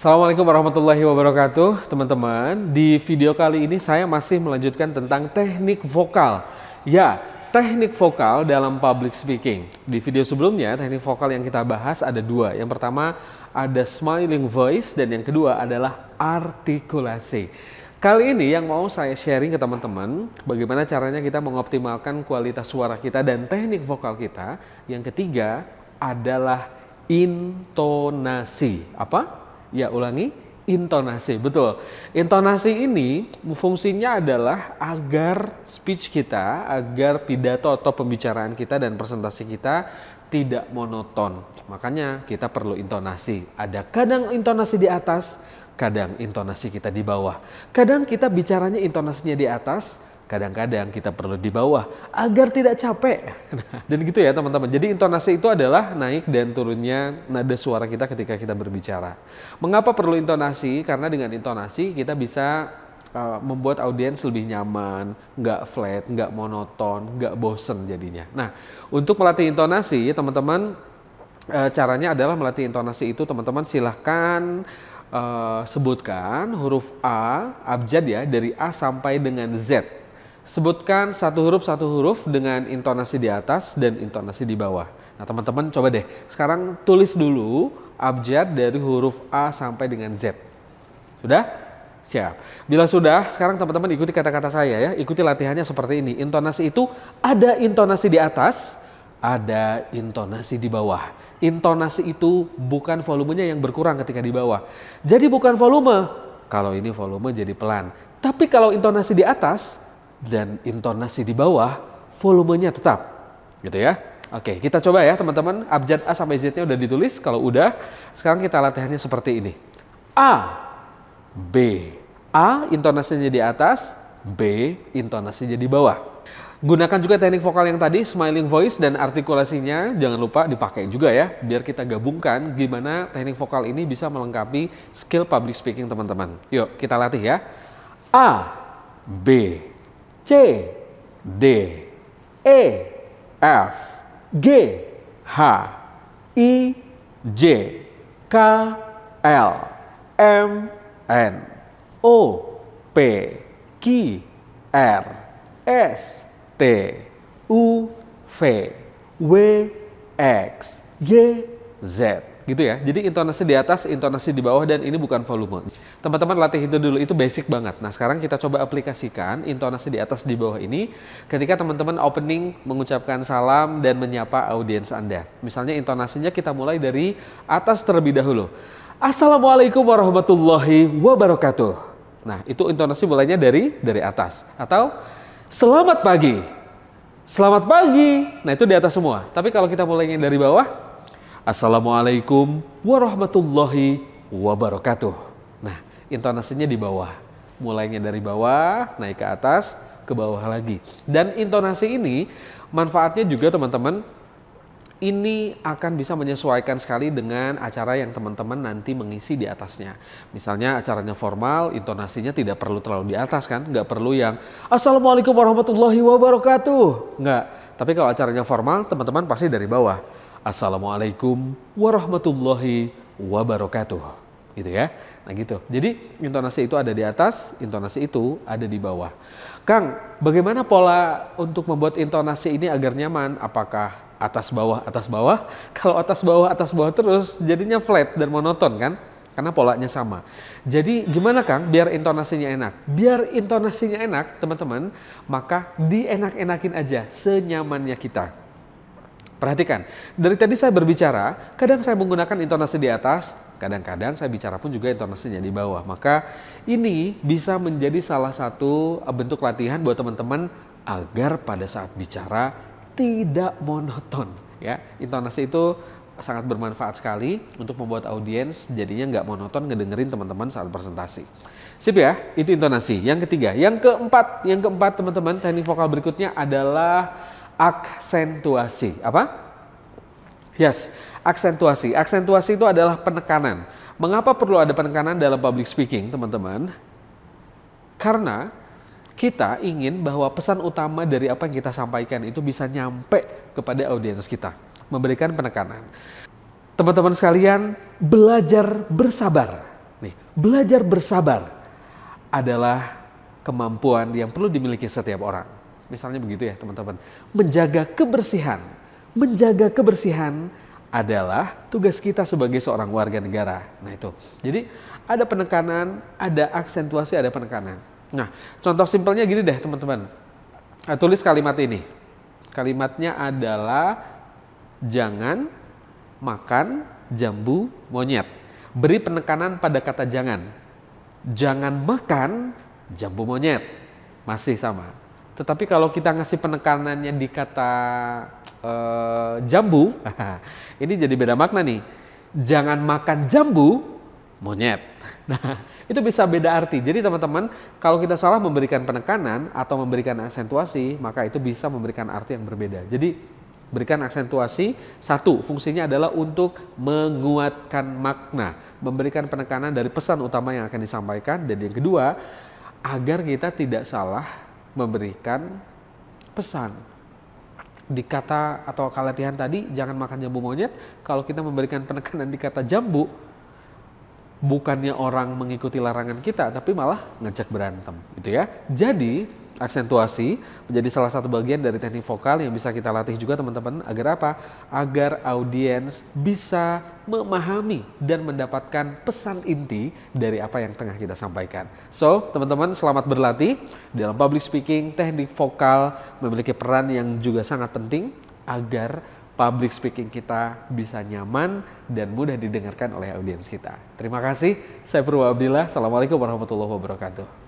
Assalamualaikum warahmatullahi wabarakatuh, teman-teman. Di video kali ini saya masih melanjutkan tentang teknik vokal. Ya, teknik vokal dalam public speaking. Di video sebelumnya, teknik vokal yang kita bahas ada dua. Yang pertama ada smiling voice dan yang kedua adalah artikulasi. Kali ini yang mau saya sharing ke teman-teman, bagaimana caranya kita mengoptimalkan kualitas suara kita dan teknik vokal kita. Yang ketiga adalah intonasi. Apa? Ya, ulangi, intonasi. Betul. Intonasi ini fungsinya adalah agar speech kita, agar pidato atau pembicaraan kita dan presentasi kita tidak monoton. Makanya kita perlu intonasi. Ada kadang intonasi di atas, kadang intonasi kita di bawah. Kadang kita bicaranya intonasinya di atas, kadang-kadang kita perlu di bawah agar tidak capek. Dan gitu ya teman-teman. Jadi intonasi itu adalah naik dan turunnya nada suara kita ketika kita berbicara. Mengapa perlu intonasi? Karena dengan intonasi kita bisa membuat audiens lebih nyaman, nggak flat, nggak monoton, nggak bosen jadinya. Nah, untuk melatih intonasi teman-teman, caranya adalah melatih intonasi itu teman-teman silahkan sebutkan huruf A, abjad ya, dari A sampai dengan Z. Sebutkan satu huruf dengan intonasi di atas dan intonasi di bawah. Nah teman-teman coba deh, sekarang tulis dulu abjad dari huruf A sampai dengan Z. Sudah? Siap. Bila sudah, sekarang teman-teman ikuti kata-kata saya ya. Ikuti latihannya seperti ini. Intonasi itu ada intonasi di atas, ada intonasi di bawah. Intonasi itu bukan volumenya yang berkurang ketika di bawah. Jadi bukan volume. Kalau ini volume jadi pelan. Tapi kalau intonasi di atas dan intonasi di bawah, volumenya tetap, gitu ya. Oke, kita coba ya teman-teman. Abjad A sampai Z-nya udah ditulis. Kalau udah, sekarang kita latihannya seperti ini. A, B. A intonasinya di atas, B intonasinya di bawah. Gunakan juga teknik vokal yang tadi, smiling voice dan artikulasinya. Jangan lupa dipakai juga ya, biar kita gabungkan gimana teknik vokal ini bisa melengkapi skill public speaking teman-teman. Yuk, kita latih ya. A, B, C, D, E, F, G, H, I, J, K, L, M, N, O, P, Q, R, S, T, U, V, W, X, Y, Z. Gitu ya. Jadi intonasi di atas, intonasi di bawah, dan ini bukan volume. Teman-teman latih itu dulu, itu basic banget. Nah sekarang kita coba aplikasikan intonasi di atas di bawah ini ketika teman-teman opening mengucapkan salam dan menyapa audiens Anda. Misalnya intonasinya kita mulai dari atas terlebih dahulu. Assalamualaikum warahmatullahi wabarakatuh. Nah itu intonasi mulainya dari atas. Atau selamat pagi. Selamat pagi. Nah itu di atas semua. Tapi kalau kita mulainya dari bawah, Assalamualaikum warahmatullahi wabarakatuh. Nah, intonasinya di bawah. Mulainya dari bawah, naik ke atas, ke bawah lagi. Dan intonasi ini manfaatnya juga teman-teman, ini akan bisa menyesuaikan sekali dengan acara yang teman-teman nanti mengisi di atasnya. Misalnya acaranya formal, intonasinya tidak perlu terlalu di atas kan. Nggak perlu yang Assalamualaikum warahmatullahi wabarakatuh. Nggak. Tapi kalau acaranya formal, teman-teman pasti dari bawah. Assalamualaikum warahmatullahi wabarakatuh, gitu ya. Nah gitu. Jadi intonasi itu ada di atas, intonasi itu ada di bawah. Kang, bagaimana pola untuk membuat intonasi ini agar nyaman? Apakah atas bawah atas bawah? Kalau atas bawah terus jadinya flat dan monoton kan? Karena polanya sama. Jadi gimana Kang biar intonasinya enak? Biar intonasinya enak teman-teman, maka dienak-enakin aja senyamannya kita. Perhatikan, dari tadi saya berbicara, kadang saya menggunakan intonasi di atas, kadang-kadang saya bicara pun juga intonasinya di bawah. Maka ini bisa menjadi salah satu bentuk latihan buat teman-teman agar pada saat bicara tidak monoton. Ya, intonasi itu sangat bermanfaat sekali untuk membuat audiens jadinya nggak monoton ngedengerin teman-teman saat presentasi. Sip ya, itu intonasi. Yang ketiga, yang keempat teman-teman, teknik vokal berikutnya adalah aksentuasi. Apa? Yes, aksentuasi. Aksentuasi itu adalah penekanan. Mengapa perlu ada penekanan dalam public speaking, teman-teman? Karena kita ingin bahwa pesan utama dari apa yang kita sampaikan itu bisa nyampe kepada audiens kita. Memberikan penekanan. Teman-teman sekalian, belajar bersabar. Belajar bersabar adalah kemampuan yang perlu dimiliki setiap orang. Misalnya begitu ya teman-teman. Menjaga kebersihan. Menjaga kebersihan adalah tugas kita sebagai seorang warga negara. Nah itu. Jadi ada penekanan, ada aksentuasi, ada penekanan. Nah contoh simpelnya gini deh teman-teman. Tulis kalimat ini. Kalimatnya adalah jangan makan jambu monyet. Beri penekanan pada kata jangan. Jangan makan jambu monyet. Masih sama. Tetapi kalau kita ngasih penekanannya di kata jambu, ini jadi beda makna nih. Jangan makan jambu monyet. Nah, itu bisa beda arti. Jadi teman-teman, kalau kita salah memberikan penekanan atau memberikan aksentuasi, maka itu bisa memberikan arti yang berbeda. Jadi, berikan aksentuasi, satu, fungsinya adalah untuk menguatkan makna, memberikan penekanan dari pesan utama yang akan disampaikan, dan yang kedua, agar kita tidak salah memberikan pesan. Di kata atau kelatihan tadi, jangan makan jambu monyet, kalau kita memberikan penekanan di kata jambu, bukannya orang mengikuti larangan kita, tapi malah ngajak berantem, gitu ya. Jadi, aksentuasi menjadi salah satu bagian dari teknik vokal yang bisa kita latih juga teman-teman. Agar apa? Agar audiens bisa memahami dan mendapatkan pesan inti dari apa yang tengah kita sampaikan. So, teman-teman selamat berlatih. Dalam public speaking, teknik vokal memiliki peran yang juga sangat penting agar public speaking kita bisa nyaman dan mudah didengarkan oleh audiens kita. Terima kasih, saya Purwa Abdillah. Assalamualaikum warahmatullahi wabarakatuh.